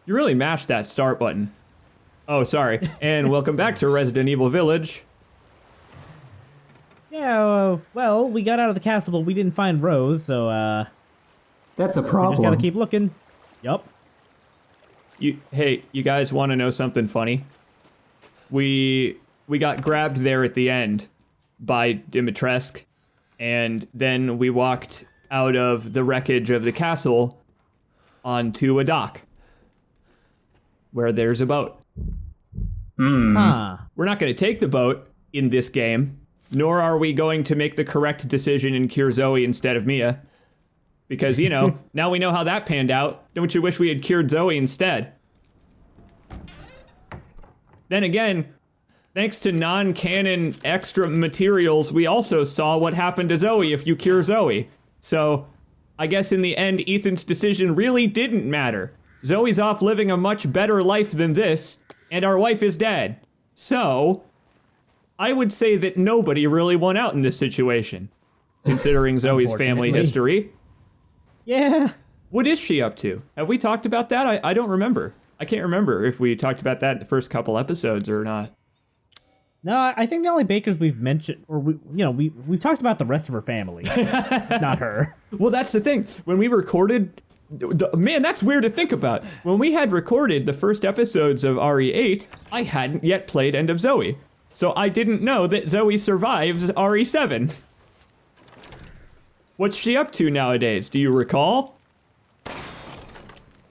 You really mashed that start button. Oh, sorry. And welcome back to Resident Evil Village. Yeah, well, we got out of the castle, but we didn't find Rose, so, That's a we problem. just gotta keep looking. Yup. Hey, you guys want to know something funny? We got grabbed there at the end by Dimitrescu, and then we walked out of the wreckage of the castle onto a dock where there's a boat. Huh. We're not going to take the boat in this game, nor are we going to make the correct decision and cure Zoe instead of Mia. Because, you know, now we know how that panned out. Don't you wish we had cured Zoe instead? Then again, thanks to non-canon extra materials, we also saw what happened to Zoe if you cure Zoe. So, I guess in the end, Ethan's decision really didn't matter. Zoe's off living a much better life than this, and our wife is dead. So, I would say that nobody really won out in this situation, considering Zoe's family history. Yeah. What is she up to? Have we talked about that? I don't remember. I can't remember if we talked about that in the first couple episodes or not. No, I think the only Bakers we've mentioned, or we've talked about the rest of her family, not her. Well, that's the thing. When we recorded, man, that's weird to think about. When we had recorded the first episodes of RE8, I hadn't yet played End of Zoe. So I didn't know that Zoe survives RE7. What's she up to nowadays? Do you recall?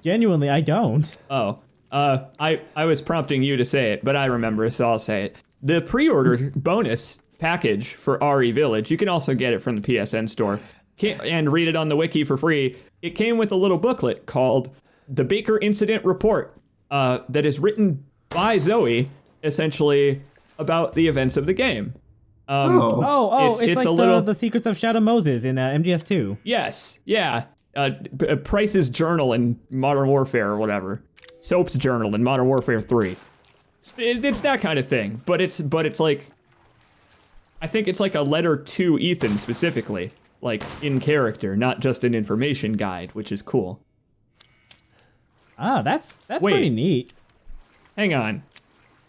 Genuinely, I don't. Oh, I was prompting you to say it, but I remember, so I'll say it. The pre-order bonus package for RE Village, you can also get it from the PSN store, and read it on the wiki for free. It came with a little booklet called The Baker Incident Report, that is written by Zoe, essentially, about the events of the game. It's like a little... the Secrets of Shadow Moses in MGS2. Yes, yeah. Price's journal in Modern Warfare or whatever. Soap's journal in Modern Warfare 3. It's that kind of thing, but it's like, I think it's like a letter to Ethan specifically, like in character, not just an information guide, which is cool. Ah, that's pretty neat. Hang on,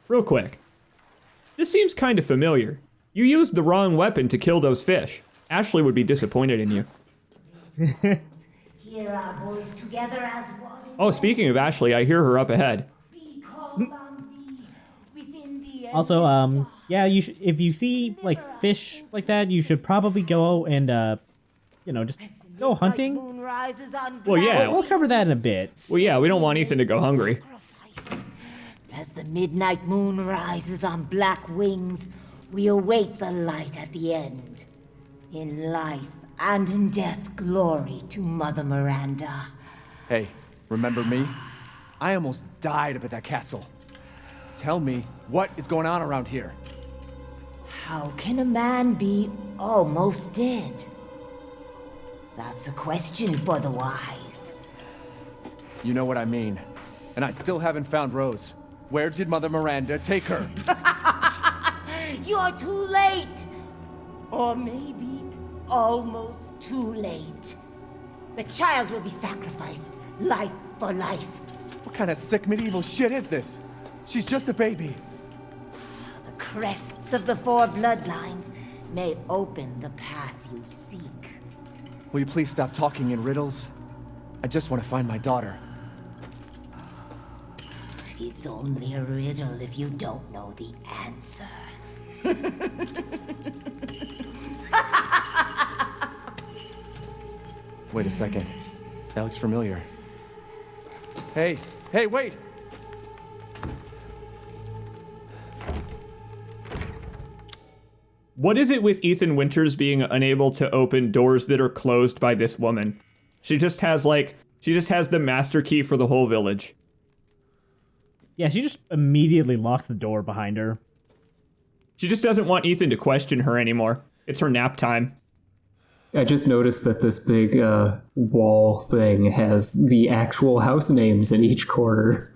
real quick. This seems kind of familiar. You used the wrong weapon to kill those fish. Ashley would be disappointed in you. Here our boys together as one. Oh, speaking of Ashley, I hear her up ahead. Be called on thee within the Also, yeah, if you see like fish like that, you should probably go and just go hunting. Moon rises on Well, yeah. We'll cover that in a bit. Well, yeah, we don't want Ethan to go hungry. sacrifice. As the midnight moon rises on black wings, we await the light at the end. In life and in death, glory to Mother Miranda. Hey, remember me? I almost died up at that castle. Tell me, what is going on around here? How can a man be almost dead? That's a question for the wise. You know what I mean. And I still haven't found Rose. Where did Mother Miranda take her? You're too late! Or maybe almost too late. The child will be sacrificed, life for life. What kind of sick medieval shit is this? She's just a baby. The crests of the four bloodlines may open the path you seek. Will you please stop talking in riddles? I just want to find my daughter. It's only a riddle if you don't know the answer. Wait a second. That looks familiar. Hey, wait! What is it with Ethan Winters being unable to open doors that are closed by this woman? She just has the master key for the whole village. Yeah, she just immediately locks the door behind her. She just doesn't want Ethan to question her anymore. It's her nap time. I just noticed that this big wall thing has the actual house names in each corner.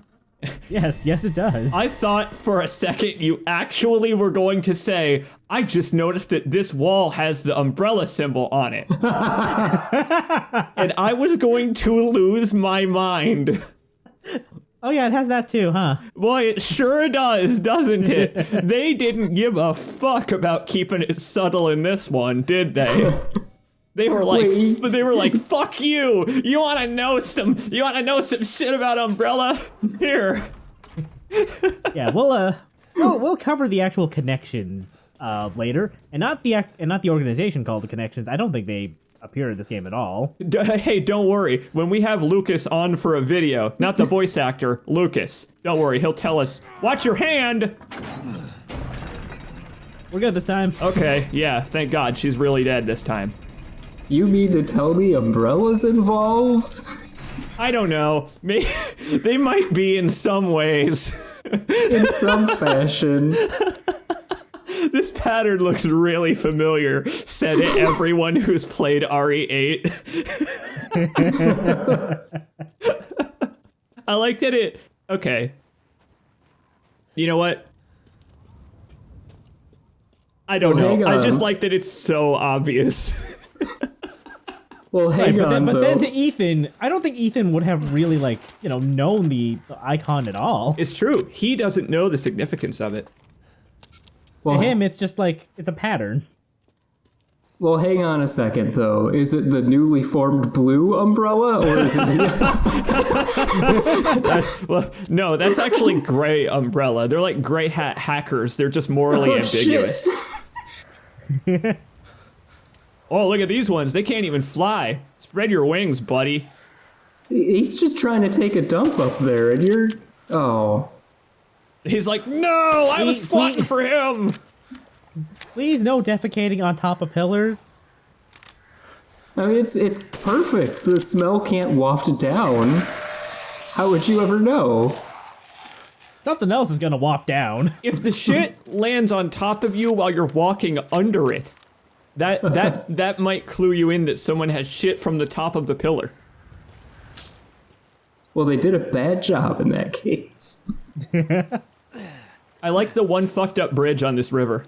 Yes, it does. I thought for a second you actually were going to say, I just noticed that this wall has the umbrella symbol on it. And I was going to lose my mind. Oh yeah, it has that too, huh? Boy, it sure does, doesn't it? They didn't give a fuck about keeping it subtle in this one, did they? They were like, fuck you. You want to know some shit about Umbrella? Here. Yeah, we'll cover the actual connections later, and not the organization called the Connections. I don't think they appear in this game at all. Hey, don't worry. When we have Lucas on for a video, not the voice actor, Lucas, don't worry, he'll tell us, watch your hand! We're good this time. Okay, yeah, thank God, she's really dead this time. You mean to tell me Umbrella's involved? I don't know. They might be in some ways. In some fashion. This pattern looks really familiar, said everyone who's played RE8. I like that it... Okay. You know what? I don't know. I just like that it's so obvious. Well, hang on, but then to Ethan, I don't think Ethan would have really, known the icon at all. It's true. He doesn't know the significance of it. Well, To him, it's just it's a pattern. Well, hang on a second, though. Is it the newly formed blue umbrella, or is it the... Well, no, that's actually gray umbrella. They're like gray hat hackers. They're just morally ambiguous. Oh, look at these ones. They can't even fly. Spread your wings, buddy. He's just trying to take a dump up there, and you're... Oh. He's like, no, I was squatting for him. Please, no defecating on top of pillars. I mean, it's perfect. The smell can't waft down. How would you ever know? Something else is gonna waft down. If the shit lands on top of you while you're walking under it, that might clue you in that someone has shit from the top of the pillar. Well, they did a bad job in that case. I like the one fucked up bridge on this river.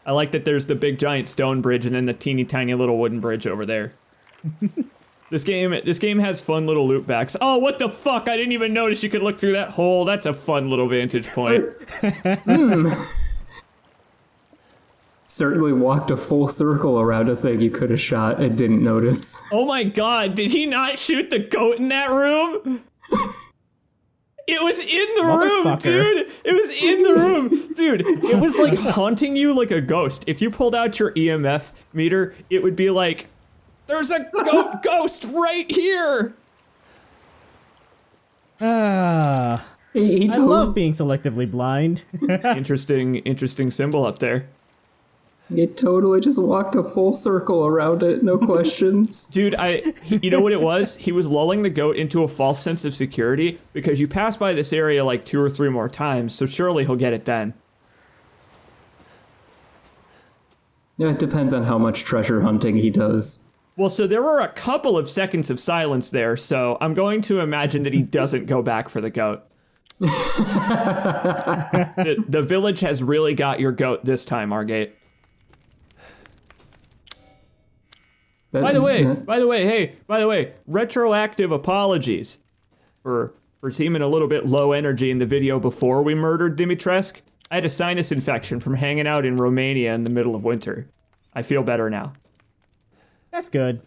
I like that there's the big giant stone bridge and then the teeny tiny little wooden bridge over there. This game has fun little loop backs. Oh, what the fuck? I didn't even notice you could look through that hole. That's a fun little vantage point. Certainly walked a full circle around a thing you could have shot and didn't notice. Oh my god, did he not shoot the goat in that room? It was in the room, dude! It was in the room! Dude, it was like haunting you like a ghost. If you pulled out your EMF meter, it would be like, there's a ghost right here! I love being selectively blind. Interesting symbol up there. It totally just walked a full circle around it, no questions. Dude, you know what it was? He was lulling the goat into a false sense of security because you pass by this area like 2 or 3 more times, so surely he'll get it then. Yeah, it depends on how much treasure hunting he does. Well, so there were a couple of seconds of silence there, so I'm going to imagine that he doesn't go back for the goat. The village has really got your goat this time, Argate. By the way, retroactive apologies for seeming a little bit low energy in the video before we murdered Dimitrescu. I had a sinus infection from hanging out in Romania in the middle of winter. I feel better now. That's good.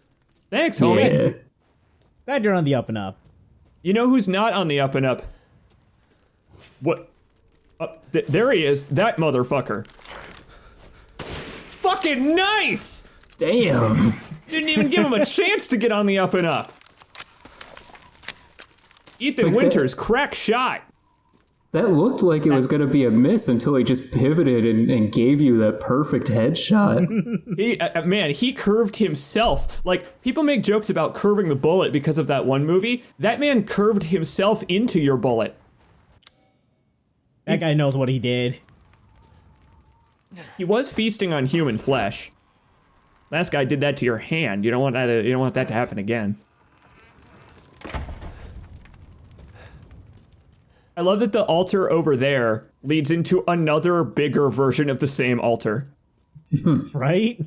Thanks, homie. Yeah. Glad you're on the up and up. You know who's not on the up and up? What? There he is, that motherfucker. Fucking nice! Damn. Didn't even give him a chance to get on the up and up. Ethan Winters, crack shot. That looked like it was going to be a miss until he just pivoted and gave you that perfect headshot. He curved himself. Like, people make jokes about curving the bullet because of that one movie. That man curved himself into your bullet. That guy knows what he did. He was feasting on human flesh. Last guy did that to your hand. You don't want that to happen again. I love that the altar over there leads into another bigger version of the same altar. Right?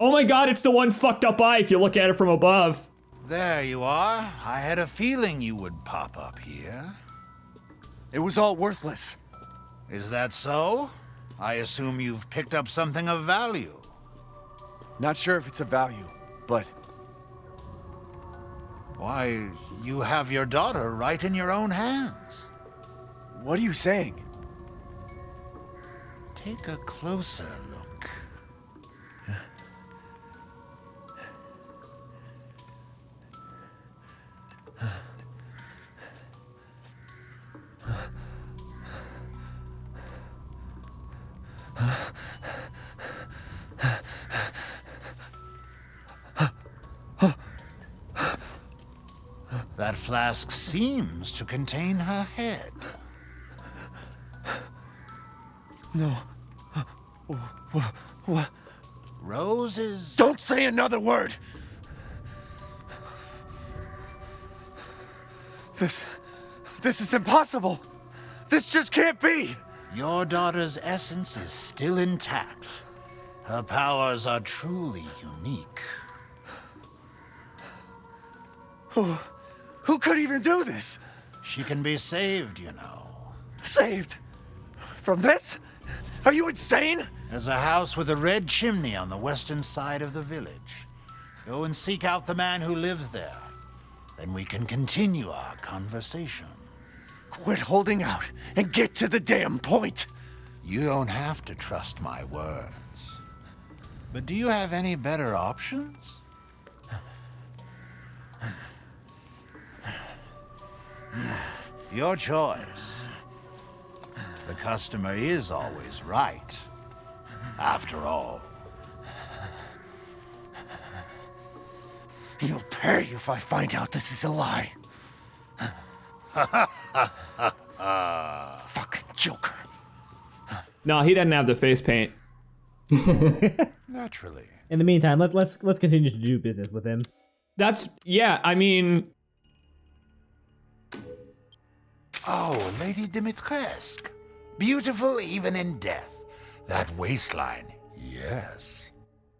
Oh my god, it's the one fucked up eye if you look at it from above. There you are. I had a feeling you would pop up here. It was all worthless. Is that so? I assume you've picked up something of value. Not sure if it's of value, but Why, you have your daughter right in your own hands. what are you saying? Take a closer look. That flask seems to contain her head. No. What? Roses. Don't say another word! This is impossible! This just can't be! Your daughter's essence is still intact. Her powers are truly unique. Who could even do this? She can be saved, you know. Saved? From this? Are you insane? There's a house with a red chimney on the western side of the village. Go and seek out the man who lives there. Then we can continue our conversation. Quit holding out and get to the damn point! You don't have to trust my words. But do you have any better options? Your choice. The customer is always right. After all. You'll pay if I find out this is a lie. Fucking Joker. No, he doesn't have the face paint. Naturally. In the meantime, let's continue to do business with him. Yeah, I mean, Oh, Lady Dimitrescu. Beautiful even in death. That waistline, yes.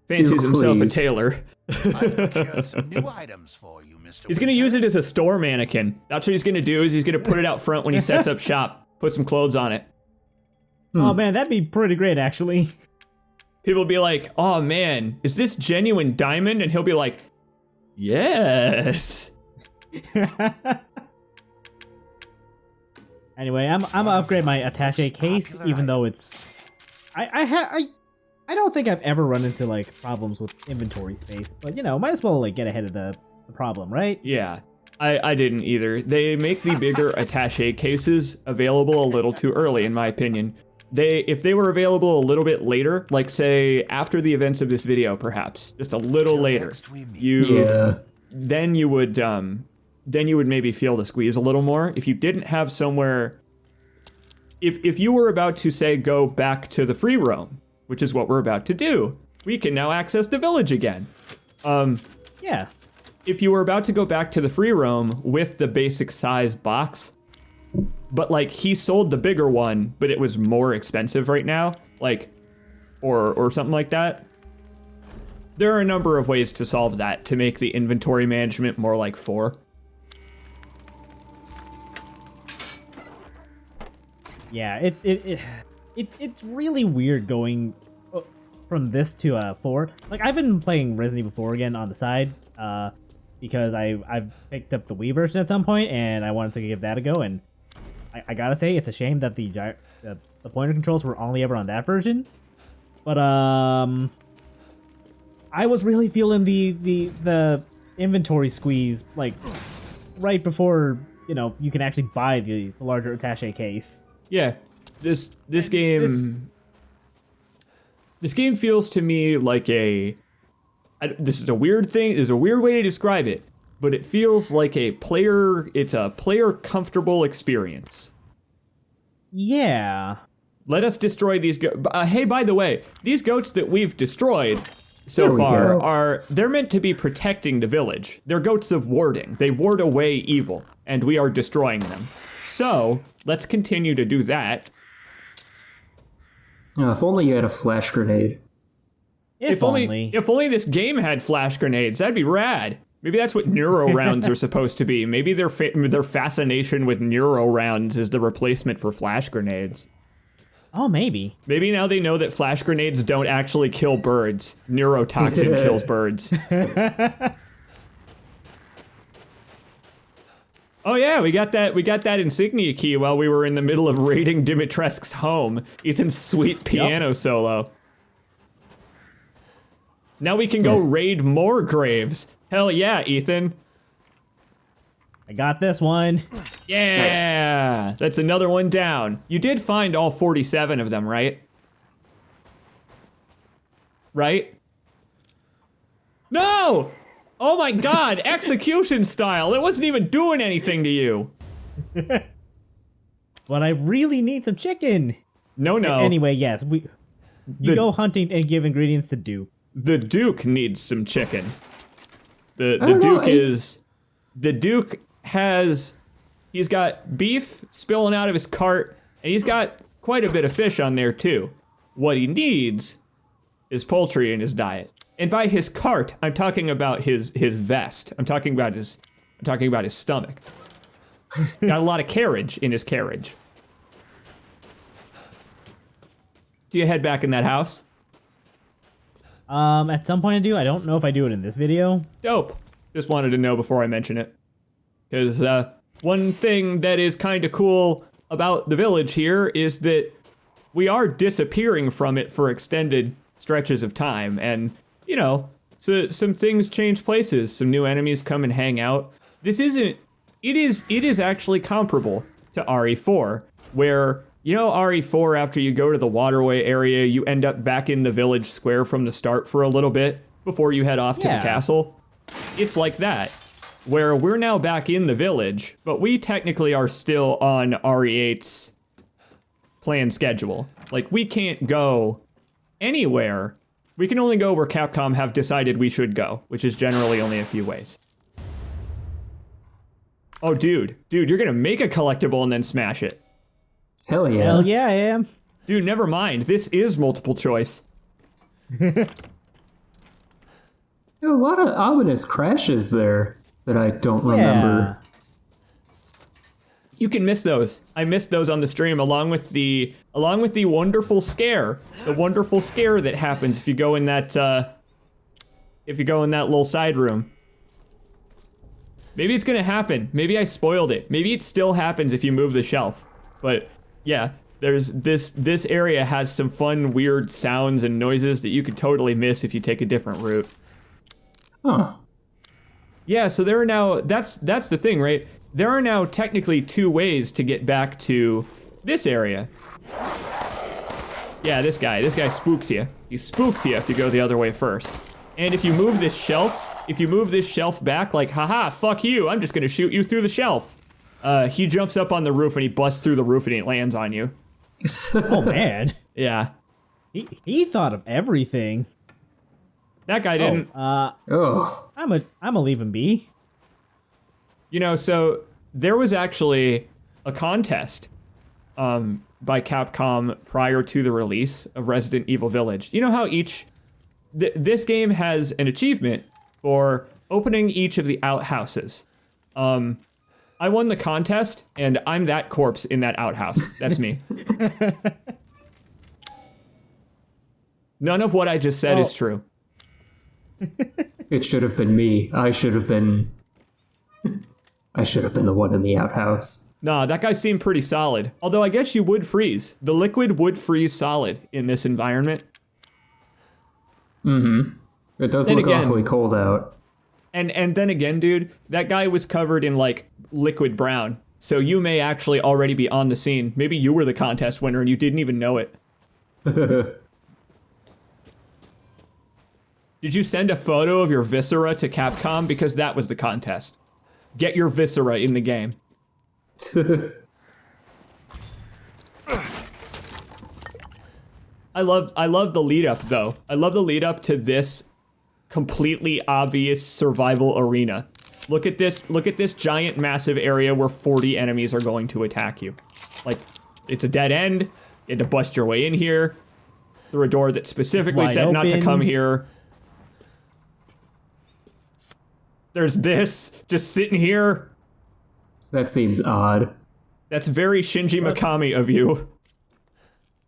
fancies Dude, himself a please. tailor. I've procured some new items for you, Mr. He's gonna use it as a store mannequin. That's what he's gonna do, is he's gonna put it out front when he sets up shop. Put some clothes on it. Oh man, that'd be pretty great actually. People will be like, oh man, is this genuine diamond? And he'll be like, yes. Anyway, I'm gonna upgrade my attaché case, even though it's I don't think I've ever run into like problems with inventory space, but you know, might as well like get ahead of the problem, right? Yeah, I didn't either. They make the bigger attaché cases available a little too early, in my opinion. If they were available a little bit later, like say after the events of this video, perhaps just a little later, Yeah. then you would maybe feel the squeeze a little more. If you didn't have somewhere, if you were about to say go back to the free roam, which is what we're about to do, we can now access the village again. Yeah. If you were about to go back to the free roam with the basic size box, but like he sold the bigger one, but it was more expensive right now, like, or something like that. There are a number of ways to solve that to make the inventory management more like 4. Yeah, it's really weird going from this to 4. Like I've been playing Resident Evil 4 again on the side, because I've picked up the Wii version at some point and I wanted to give that a go, and I gotta say it's a shame that the pointer controls were only ever on that version. But I was really feeling the inventory squeeze like right before you can actually buy the larger attaché case. Yeah, this game feels to me like this is a weird thing. There's a weird way to describe it, but it feels like it's a player comfortable experience. Yeah. Let us destroy these hey, by the way, these goats that we've destroyed so There we far go. they're meant to be protecting the village. They're goats of warding. They ward away evil, and we are destroying them. So, let's continue to do that. If only you had a flash grenade. If only. If only this game had flash grenades, that'd be rad. Maybe that's what neuro rounds are supposed to be. Maybe their fascination with neuro rounds is the replacement for flash grenades. Oh, maybe. Maybe now they know that flash grenades don't actually kill birds. Neurotoxin kills birds. Oh yeah, we got that insignia key while we were in the middle of raiding Dimitresk's home. Ethan's sweet piano solo. Now we can go raid more graves. Hell yeah, Ethan. I got this one. Yeah, nice. That's another one down. You did find all 47 of them, right? Right? No! Oh my god, execution style. It wasn't even doing anything to you. But I really need some chicken. No. Anyway, yes, you go hunting and give ingredients to Duke. The Duke needs some chicken. The Duke he's got beef spilling out of his cart, and he's got quite a bit of fish on there too. What he needs is poultry in his diet. And by his cart, I'm talking about his vest. I'm talking about his stomach. Got a lot of carriage in his carriage. Do you head back in that house? At some point I do. I don't know if I do it in this video. Dope. Just wanted to know before I mention it. Because one thing that is kind of cool about the village here is that we are disappearing from it for extended stretches of time. And, you know, so some things change places. Some new enemies come and hang out. It is actually comparable to RE4, where, you know, RE4, after you go to the waterway area, you end up back in the village square from the start for a little bit before you head off to the castle. It's like that, where we're now back in the village, but we technically are still on RE8's planned schedule. Like, we can't go anywhere. We can only go where Capcom have decided we should go, which is generally only a few ways. Oh, dude, you're gonna make a collectible and then smash it. Hell yeah. Hell yeah, I am. Dude, never mind. This is multiple choice. There are a lot of ominous crashes there that I don't remember. You can miss those. I missed those on the stream along with the wonderful scare. The wonderful scare that happens if you go in that little side room. Maybe it's gonna happen. Maybe I spoiled it. Maybe it still happens if you move the shelf. But yeah, there's this area has some fun, weird sounds and noises that you could totally miss if you take a different route. Huh. Yeah, so there are now, that's the thing, right? There are now technically two ways to get back to this area. Yeah, this guy spooks you. He spooks you if you go the other way first. And if you move this shelf back, like, haha, fuck you, I'm just gonna shoot you through the shelf. He jumps up on the roof and he busts through the roof and he lands on you. Oh man. Yeah. He thought of everything. That guy didn't. Oh. I'ma leave him be. You know, so there was actually a contest by Capcom prior to the release of Resident Evil Village. You know how this game has an achievement for opening each of the outhouses. I won the contest, and I'm that corpse in that outhouse. That's me. None of what I just said is true. It should have been me. I should have been the one in the outhouse. Nah, that guy seemed pretty solid. Although I guess you would freeze. The liquid would freeze solid in this environment. Mm-hmm. It does look awfully cold out. And then again, dude, that guy was covered in, like, liquid brown. So you may actually already be on the scene. Maybe you were the contest winner and you didn't even know it. Did you send a photo of your viscera to Capcom? Because that was the contest. Get your viscera in the game. I love the lead up though. I love the lead up to this completely obvious survival arena. Look at this giant massive area where 40 enemies are going to attack you. Like, it's a dead end. You had to bust your way in here through a door that specifically said not to come here. There's this, just sitting here. That seems odd. That's very Shinji Mikami of you.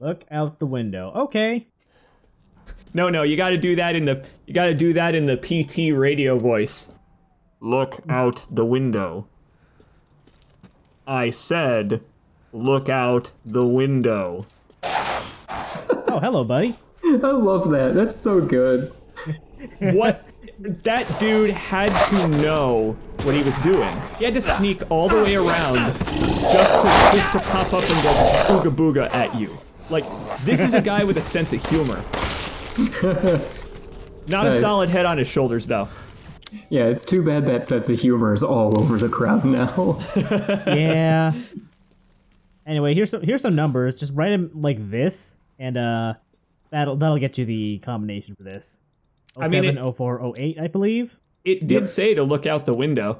Look out the window. Okay. No, you gotta do that in the PT radio voice. Look out the window. I said, look out the window. Oh, hello, buddy. I love that. That's so good. What? That dude had to know what he was doing. He had to sneak all the way around just to pop up and go booga booga at you. Like, this is a guy with a sense of humor. Not a solid head on his shoulders, though. Yeah, it's too bad that sense of humor is all over the crowd now. Yeah. Anyway, here's some numbers. Just write them like this, and that'll get you the combination for this. 07, 04, 08, I believe. It did say to look out the window.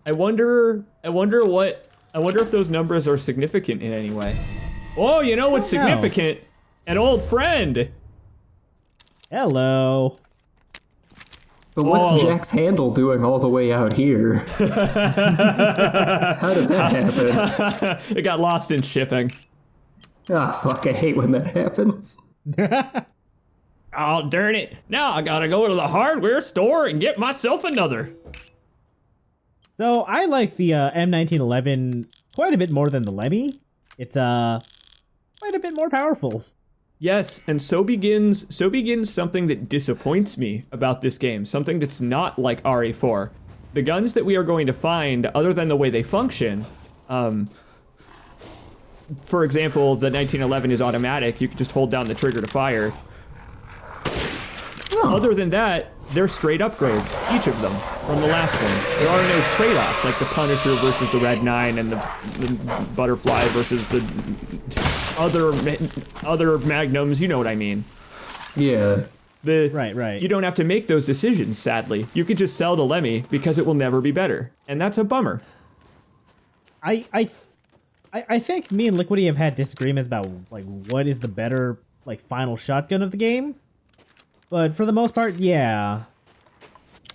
I wonder if those numbers are significant in any way. Oh, you know what's significant? An old friend. Hello. But what's Jack's handle doing all the way out here? How did that happen? It got lost in shipping. Ah, fuck, I hate when that happens. Oh, darn it. Now I gotta go to the hardware store and get myself another. So I like the M1911 quite a bit more than the Lemmy. It's quite a bit more powerful. Yes, and so begins something that disappoints me about this game, something that's not like RE4. The guns that we are going to find, other than the way they function, for example, the 1911 is automatic, you can just hold down the trigger to fire. Oh. Other than that, they're straight upgrades, each of them, from the last one. There are no trade-offs, like the Punisher versus the Red 9 and the Butterfly versus the other Magnums, you know what I mean. Yeah. Right. You don't have to make those decisions, sadly. You could just sell the Lemmy because it will never be better, and that's a bummer. I think me and Liquidy have had disagreements about like what is the better like final shotgun of the game. But for the most part, yeah.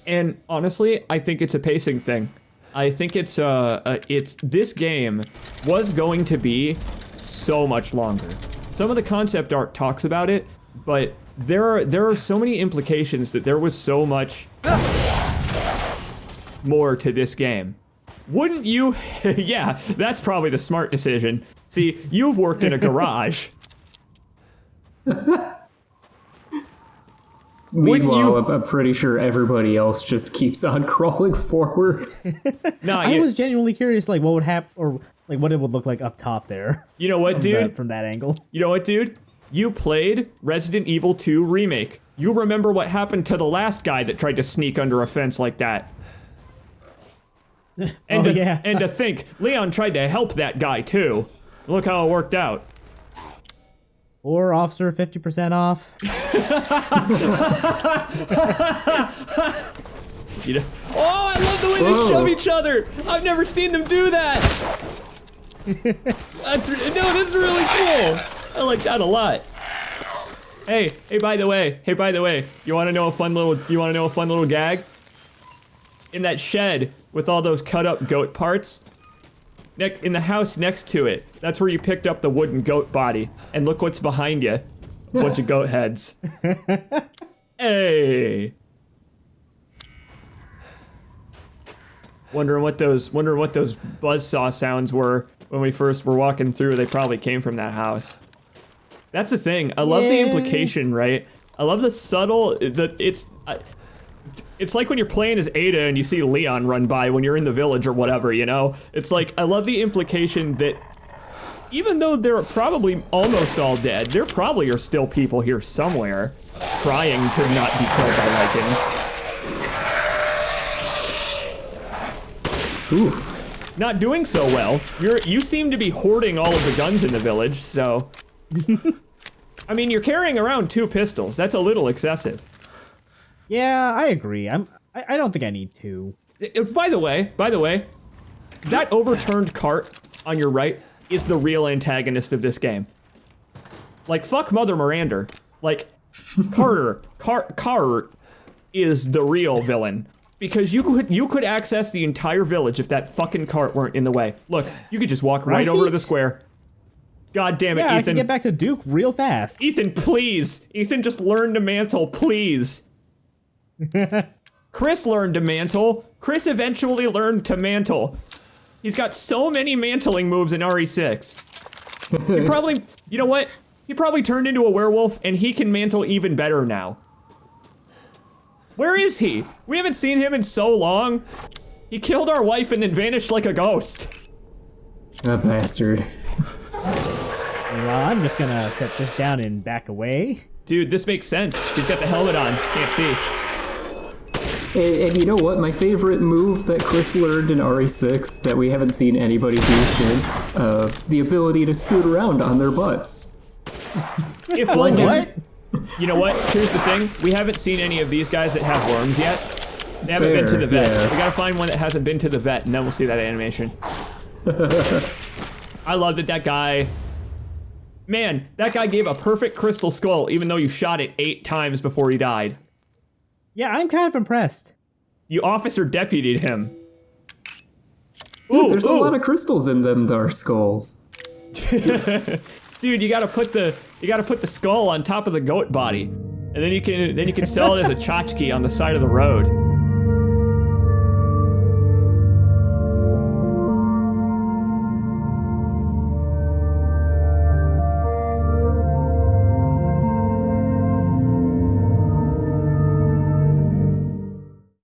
And honestly, I think it's a pacing thing. I think it's this game was going to be so much longer. Some of the concept art talks about it, but there are so many implications that there was so much more to this game. Wouldn't you? Yeah, that's probably the smart decision. See, you've worked in a garage. Meanwhile, I'm pretty sure everybody else just keeps on crawling forward. I was genuinely curious, like what would happen, or like what it would look like up top there. You know what, dude? From that angle. You know what, dude? You played Resident Evil 2 Remake. You remember what happened to the last guy that tried to sneak under a fence like that. And to think, Leon tried to help that guy too. Look how it worked out. Or officer 50% off. You know? Oh, I love the way they shove each other. I've never seen them do that. That's really cool. I like that a lot. Hey, by the way, you want to know a fun little gag? In that shed with all those cut up goat parts, in the house next to it, that's where you picked up the wooden goat body. And look what's behind you. A bunch of goat heads. Hey. Wondering what those buzzsaw sounds were when we first were walking through. They probably came from that house. That's the thing. I love the implication, right? I love the subtle, it's like when you're playing as Ada and you see Leon run by when you're in the village or whatever, you know? It's like, I love the implication that even though they're probably almost all dead, there probably are still people here somewhere trying to not be killed by Lycans. Oof. Not doing so well. You seem to be hoarding all of the guns in the village, so... I mean, you're carrying around 2 pistols. That's a little excessive. Yeah, I agree. I don't think I need 2. By the way, that overturned cart on your right is the real antagonist of this game. Like, fuck Mother Miranda. Like, Carter, is the real villain. Because you could access the entire village if that fucking cart weren't in the way. Look, you could just walk right over to the square. God damn it, Yeah, I Ethan. can get back to Duke real fast. Ethan, please. Ethan, just learn to mantle, please. Chris learned to mantle. Chris eventually learned to mantle. He's got so many mantling moves in RE6. He probably, you know what? He probably turned into a werewolf and he can mantle even better now. Where is he? We haven't seen him in so long. He killed our wife and then vanished like a ghost. A bastard. Well, I'm just gonna set this down and back away. Dude, this makes sense. He's got the helmet on. Can't see. And you know what? My favorite move that Chris learned in RE6 that we haven't seen anybody do since, the ability to scoot around on their butts. If What? You know what? Here's the thing. We haven't seen any of these guys that have worms yet. They haven't been to the vet. yeah. We gotta find one that hasn't been to the vet, and then we'll see that animation. I love that guy... Man, that guy gave a perfect crystal skull, even though you shot it 8 times before he died. Yeah, I'm kind of impressed. You officer deputied him. Dude, there's a lot of crystals in them, there skulls. Dude, you gotta put the skull on top of the goat body, and then you can sell it as a tchotchke on the side of the road.